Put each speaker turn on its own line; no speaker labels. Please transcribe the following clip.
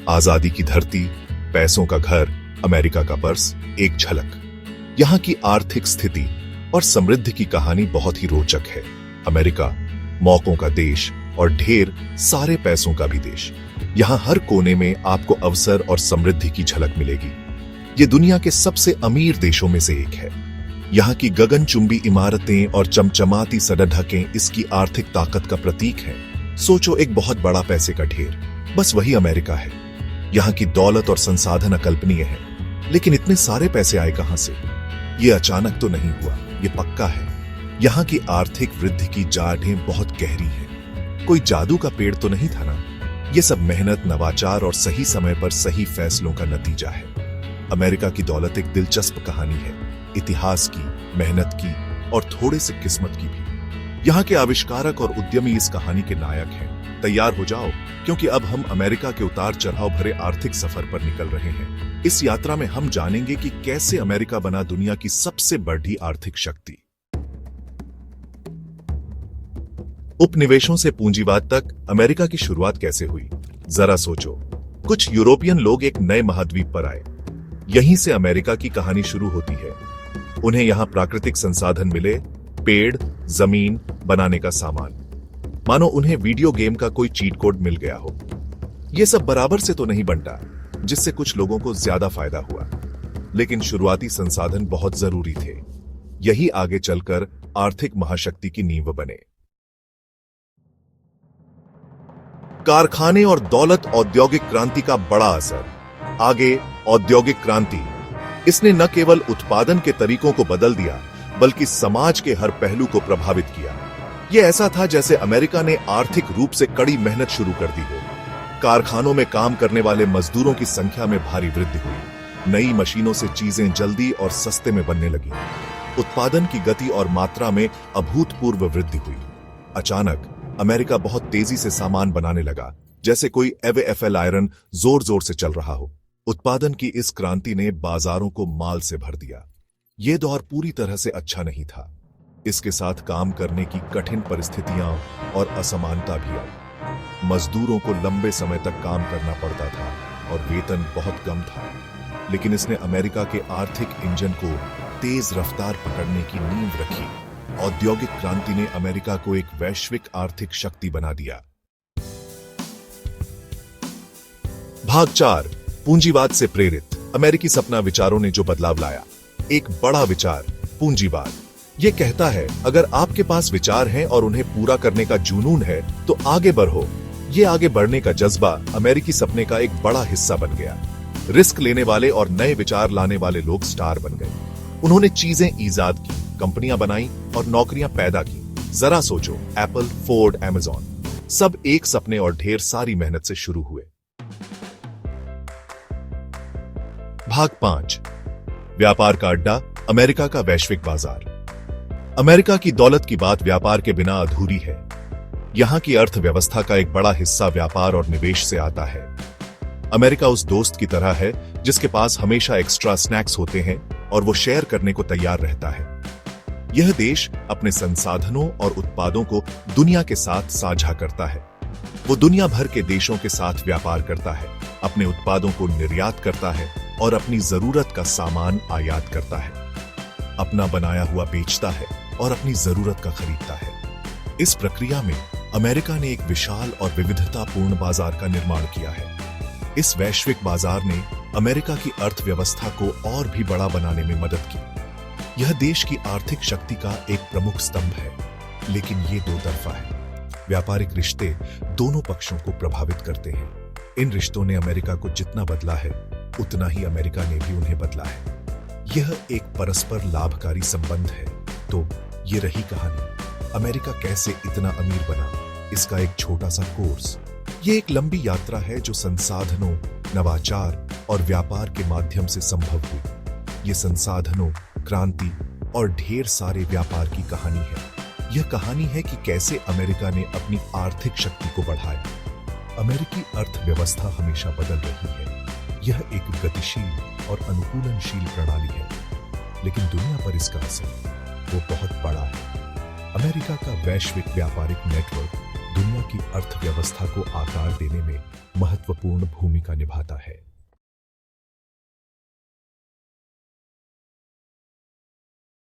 आजादी की धरती, पैसों का घर, अमेरिका का पर्स, एक झलक। यहाँ की आर्थिक स्थिति और समृद्धि की कहानी बहुत ही रोचक है। अमेरिका मौकों का देश और ढेर सारे पैसों का भी देश। यहाँ हर कोने में आपको अवसर और समृद्धि की झलक मिलेगी। ये दुनिया के सबसे अमीर देशों में से एक है। यहाँ की गगनचुंबी इमारतें और चमचमाती सड़कें इसकी आर्थिक ताकत का प्रतीक है। सोचो, एक बहुत बड़ा पैसे का ढेर, बस वही अमेरिका है। यहाँ की दौलत और संसाधन अकल्पनीय है, लेकिन इतने सारे पैसे आए कहां से? ये अचानक तो नहीं हुआ, ये पक्का है। यहाँ की आर्थिक वृद्धि की जड़ें बहुत गहरी हैं। कोई जादू का पेड़ तो नहीं था ना। ये सब मेहनत, नवाचार और सही समय पर सही फैसलों का नतीजा है। अमेरिका की दौलत एक दिलचस्प कहानी है, इतिहास की, मेहनत की और थोड़े से किस्मत की भी। यहाँ के आविष्कारक और उद्यमी इस कहानी के नायक हैं। तैयार हो जाओ, क्योंकि अब हम अमेरिका के उतार चढ़ाव भरे आर्थिक सफर पर निकल रहे हैं। इस यात्रा में हम जानेंगे कि कैसे अमेरिका बना दुनिया की सबसे बड़ी आर्थिक शक्ति। उपनिवेशों से पूंजीवाद तक अमेरिका की शुरुआत कैसे हुई? जरा सोचो। कुछ यूरोपियन लोग एक नए महाद्वीप पर आए। यहीं से अमेरिका की कहानी शुरू होती है। उन्हें यहां प्राकृतिक संसाधन मिले, पेड़, जमीन, बनाने का सामान। मानो उन्हें वीडियो गेम का कोई चीट कोड मिल गया हो। यह सब बराबर से तो नहीं बंटा, जिससे कुछ लोगों को ज्यादा फायदा हुआ, लेकिन शुरुआती संसाधन बहुत जरूरी थे। यही आगे चलकर आर्थिक महाशक्ति की नींव बने। कारखाने और दौलत, औद्योगिक क्रांति का बड़ा असर। आगे औद्योगिक क्रांति, इसने न केवल उत्पादन के तरीकों को बदल दिया, बल्कि समाज के हर पहलू को प्रभावित किया। यह ऐसा था जैसे अमेरिका ने आर्थिक रूप से कड़ी मेहनत शुरू कर दी हो। कारखानों में काम करने वाले मजदूरों की संख्या में भारी वृद्धि हुई। नई मशीनों से चीजें जल्दी और सस्ते में बनने लगी। उत्पादन की गति और मात्रा में अभूतपूर्व वृद्धि हुई। अचानक अमेरिका बहुत तेजी से सामान बनाने लगा, जैसे कोई एवेएफएल आयरन जोर जोर से चल रहा हो। उत्पादन की इस क्रांति ने बाजारों को माल से भर दिया। यह दौर पूरी तरह से अच्छा नहीं था। इसके साथ काम करने की कठिन परिस्थितियां और असमानता भी आई। मजदूरों को लंबे समय तक काम करना पड़ता था और वेतन बहुत कम था। लेकिन इसने अमेरिका के आर्थिक इंजन को तेज रफ्तार पकड़ने की नींव रखी। औद्योगिक क्रांति ने अमेरिका को एक वैश्विक आर्थिक शक्ति बना दिया। भाग 4, पूंजीवाद से प्रेरित अमेरिकी सपना विचारों ने जो बदलाव लाया। एक बड़ा विचार, पूंजीवाद। यह कहता है, अगर आपके पास विचार हैं और उन्हें पूरा करने का जुनून है तो आगे बढ़ो। यह आगे बढ़ने का जज्बा अमेरिकी सपने का एक बड़ा हिस्सा बन गया। रिस्क लेने वाले और नए विचार लाने वाले लोग स्टार बन गए। उन्होंने चीजें ईजाद की, कंपनियां बनाई और नौकरियां पैदा की। जरा सोचो, एप्पल, फोर्ड, अमेज़न, सब एक सपने और ढेर सारी मेहनत से शुरू हुए। भाग 5, व्यापार का अड्डा, अमेरिका का वैश्विक बाजार। अमेरिका की दौलत की बात व्यापार के बिना अधूरी है। यहां की अर्थव्यवस्था का एक बड़ा हिस्सा व्यापार और निवेश से आता है। अमेरिका उस दोस्त की तरह है जिसके पास हमेशा एक्स्ट्रा स्नैक्स होते हैं और वो शेयर करने को तैयार रहता है। यह देश अपने संसाधनों और उत्पादों को दुनिया के साथ साझा करता है। वो दुनिया भर के देशों के साथ व्यापार करता है, अपने उत्पादों को निर्यात करता है और अपनी जरूरत का सामान आयात करता है। अपना बनाया हुआ बेचता है और अपनी जरूरत का खरीदता है। इस प्रक्रिया में अमेरिका ने एक विशाल और विविधतापूर्ण बाजार का निर्माण किया है। इस वैश्विक बाजार ने अमेरिका की अर्थव्यवस्था को और भी बड़ा बनाने में मदद की। यह देश की आर्थिक शक्ति का एक प्रमुख स्तंभ है, लेकिन ये दो तरफा है। व्यापारिक रिश्ते दोनों पक्षों को प्रभावित करते हैं। इन रिश्तों ने अमेरिका को जितना बदला है, उतना ही अमेरिका ने भी उन्हें बदला है। यह एक परस्पर लाभकारी संबंध है। तो ये रही कहानी, अमेरिका कैसे इतना अमीर बना, इसका एक छोटा सा कोर्स। ये एक लंबी यात्रा है जो संसाधनों, नवाचार और व्यापार के माध्यम से संभव हुई। ये संसाधनों, क्रांति और ढेर सारे व्यापार की कहानी है। यह कहानी है कि कैसे अमेरिका ने अपनी आर्थिक शक्ति को बढ़ाया। अमेरिकी अर्थव्यवस्था हमेशा बदल रही है। यह एक गतिशील और अनुकूलनशील प्रणाली है, लेकिन दुनिया पर इसका असर वो बहुत बड़ा है। अमेरिका का वैश्विक व्यापारिक नेटवर्क दुनिया की अर्थव्यवस्था को आकार देने में महत्वपूर्ण भूमिका निभाता है।